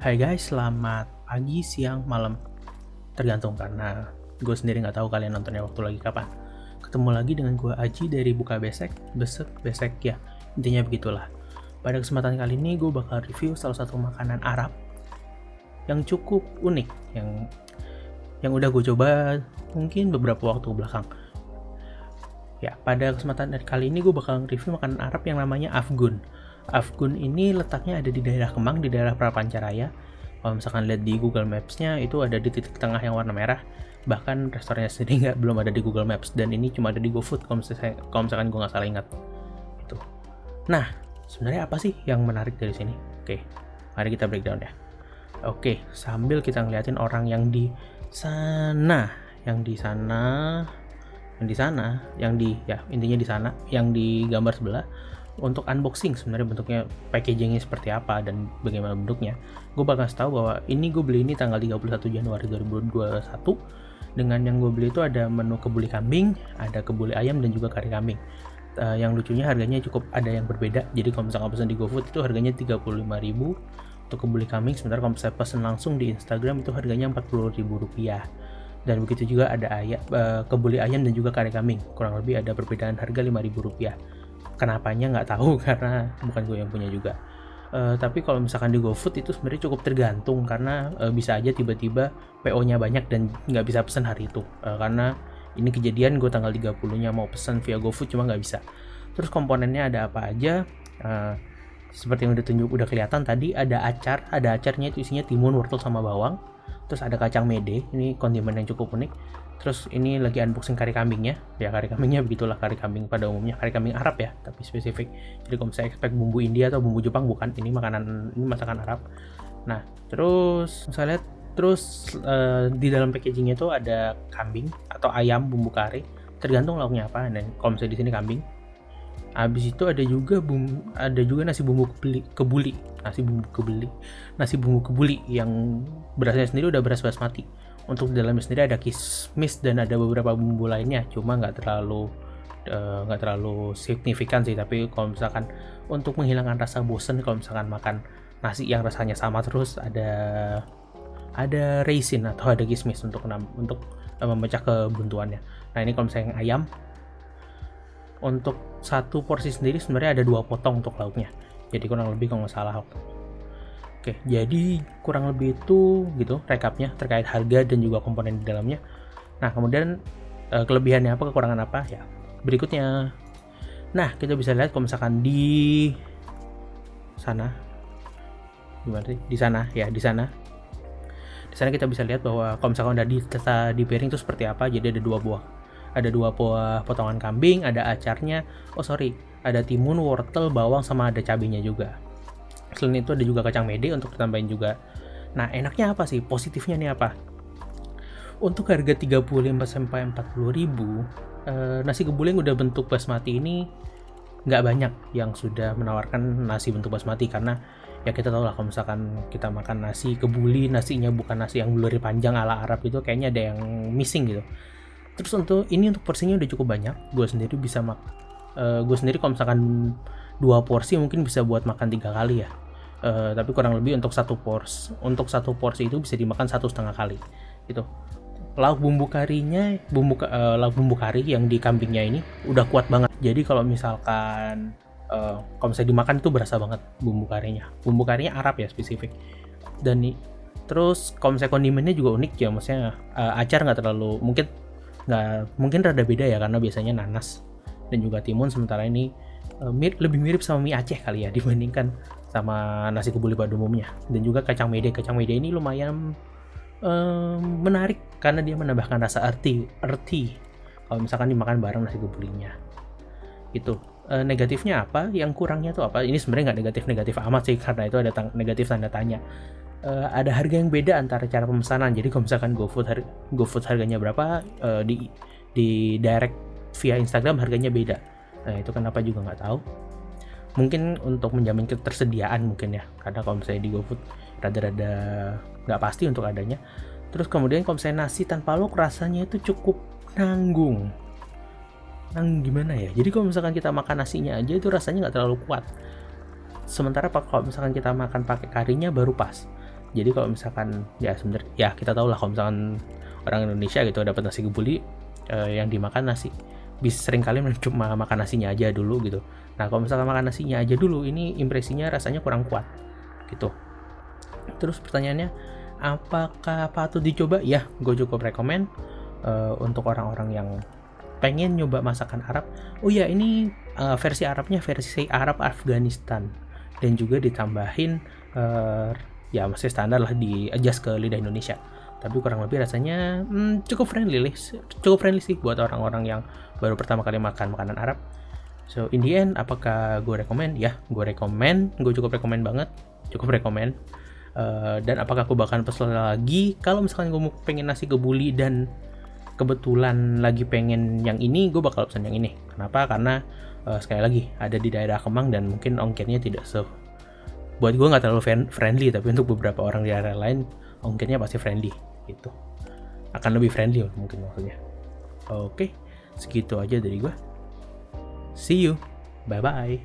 Hai guys, selamat pagi, siang, malam. Tergantung karena gue sendiri nggak tahu kalian nontonnya waktu lagi kapan. Ketemu lagi dengan gue Aji dari Buka Besek, Besek ya. Intinya begitulah. Pada kesempatan kali ini gue bakal review salah satu makanan Arab yang cukup unik, yang udah gue coba mungkin beberapa waktu belakang. Ya, pada kesempatan kali ini gue bakal review makanan Arab yang namanya Afgun. Afgun ini letaknya ada di daerah Kemang, di daerah Prapancaraya. Kalau misalkan lihat di Google Maps-nya itu ada di titik tengah yang warna merah. Bahkan restorannya sendiri belum ada di Google Maps, dan ini cuma ada di GoFood kalau misalkan gue nggak salah ingat. Itu. Nah, sebenarnya apa sih yang menarik dari sini? Oke, mari kita breakdown ya. Oke, sambil kita ngeliatin orang yang di sana, intinya di sana, yang di gambar sebelah, untuk unboxing sebenarnya bentuknya, packagingnya seperti apa dan bagaimana bentuknya. Gue bakal kasih tahu bahwa gue beli ini tanggal 31 Januari 2021. Dengan yang gue beli itu ada menu kebuli kambing, ada kebuli ayam, dan juga kari kambing. Yang lucunya harganya cukup ada yang berbeda. Jadi kalau misalkan pesan di GoFood itu harganya 35.000 untuk kebuli kambing, sementara kalau misalnya pesan langsung di Instagram itu harganya 40.000 rupiah. Dan begitu juga ada kebuli ayam dan juga kari kambing, kurang lebih ada perbedaan harga 5.000 rupiah. Kenapanya nggak tahu karena bukan gue yang punya juga. Tapi kalau misalkan di GoFood itu sebenarnya cukup tergantung, karena bisa aja tiba-tiba PO-nya banyak dan nggak bisa pesan hari itu. Karena ini kejadian gue tanggal 30-nya mau pesan via GoFood cuma nggak bisa. Terus komponennya ada apa aja? Seperti yang udah kelihatan tadi, ada acarnya itu isinya timun, wortel, sama bawang. Terus ada kacang mede, ini kondimen yang cukup unik. Terus ini lagi unboxing kari kambingnya. Ya, kari kambingnya begitulah, kari kambing pada umumnya, kari kambing Arab ya, tapi spesifik. Jadi kalau saya expect bumbu India atau bumbu Jepang, bukan, ini masakan Arab. Nah, terus saya lihat di dalam packagingnya itu ada kambing atau ayam bumbu kari, tergantung lauknya apa. Dan kalau misalnya di sini kambing. Habis itu ada juga nasi bumbu kebuli, nasi bumbu kebuli yang berasnya sendiri udah beras basmati. Untuk di dalamnya sendiri ada kismis dan ada beberapa bumbu lainnya, cuma nggak terlalu signifikan sih. Tapi kalau misalkan untuk menghilangkan rasa bosen kalau misalkan makan nasi yang rasanya sama terus, ada raisin atau ada kismis untuk memecah kebuntuannya. Nah, ini kalau misalnya yang ayam, untuk satu porsi sendiri sebenarnya ada 2 potong untuk lauknya. Jadi kurang lebih kalau nggak salah. Oke, jadi kurang lebih itu gitu rekapnya terkait harga dan juga komponen di dalamnya. Nah, kemudian kelebihannya apa, kekurangan apa ya berikutnya. Nah, kita bisa lihat kalau misalkan di sana, di sana kita bisa lihat bahwa kalau misalkan udah di piring itu seperti apa. Jadi ada dua buah potongan kambing, ada acarnya, ada timun, wortel, bawang, sama ada cabenya juga. Selain itu ada juga kacang mede untuk ditambahin juga. Nah, enaknya apa sih? Positifnya nih apa? Untuk harga 35-40 ribu, nasi kebuli yang udah bentuk basmati ini nggak banyak yang sudah menawarkan nasi bentuk basmati, karena ya kita tahu lah kalau misalkan kita makan nasi kebuli, nasinya bukan nasi yang bluri panjang ala Arab itu, kayaknya ada yang missing gitu. Terus untuk porsinya udah cukup banyak. Gue sendiri kalau misalkan 2 porsi mungkin bisa buat makan 3 kali ya. Tapi kurang lebih untuk satu porsi itu bisa dimakan 1,5 kali gitu. Lauk bumbu kari yang di kambingnya ini udah kuat banget. Jadi kalau misalkan kalau misalnya dimakan itu berasa banget bumbu karinya Arab ya, spesifik. Dan terus kalau misalnya kondimennya juga unik ya, maksudnya acar nggak terlalu, mungkin rada beda ya, karena biasanya nanas dan juga timun, sementara ini lebih mirip sama mie Aceh kali ya dibandingkan sama nasi kebuli pada umumnya. Dan juga kacang mede ini lumayan menarik karena dia menambahkan rasa earthy kalau misalkan dimakan bareng nasi kebulinya. Itu negatifnya apa, yang kurangnya tuh apa? Ini sebenarnya nggak negatif amat sih, karena itu ada negatif tanda tanya. Ada harga yang beda antara cara pemesanan. Jadi kalau misalkan GoFood harganya berapa, di direct via Instagram harganya beda. Nah, itu kenapa juga nggak tahu. Mungkin untuk menjamin ketersediaan mungkin ya, karena kalau misalnya di GoFood rada-rada nggak pasti untuk adanya. Terus kemudian kalau misalnya nasi tanpa lauk rasanya itu cukup nanggung gimana ya. Jadi kalau misalkan kita makan nasinya aja itu rasanya nggak terlalu kuat. Sementara kalau misalkan kita makan pakai karinya baru pas. Jadi kalau misalkan ya sebenarnya ya kita tahu lah kalau misalkan orang Indonesia gitu dapat nasi kebuli, yang dimakan nasi, bisa sering kali cuma makan nasinya aja dulu gitu. Nah kalau misalkan makan nasinya aja dulu, ini impresinya rasanya kurang kuat gitu. Terus pertanyaannya, apakah patut dicoba? Ya, gue cukup rekomen untuk orang-orang yang pengen nyoba masakan Arab. Oh ya, ini versi Arabnya versi Arab Afghanistan, dan juga ditambahin ya masih standar lah, di adjust ke lidah Indonesia. Tapi kurang lebih rasanya cukup friendly sih buat orang-orang yang baru pertama kali makan makanan Arab. So in the end, apakah gue rekomen? Ya, gue cukup rekomen banget, dan apakah aku bakal pesen lagi? Kalau misalkan gue mau pengen nasi kebuli dan kebetulan lagi pengen yang ini, gue bakal pesan yang ini. Kenapa? Karena sekali lagi ada di daerah Kemang dan mungkin ongkirnya tidak buat gue nggak terlalu friendly, tapi untuk beberapa orang di daerah lain ongkirnya pasti friendly gitu, akan lebih friendly mungkin maksudnya. Oke, segitu aja dari gue. See you, bye bye.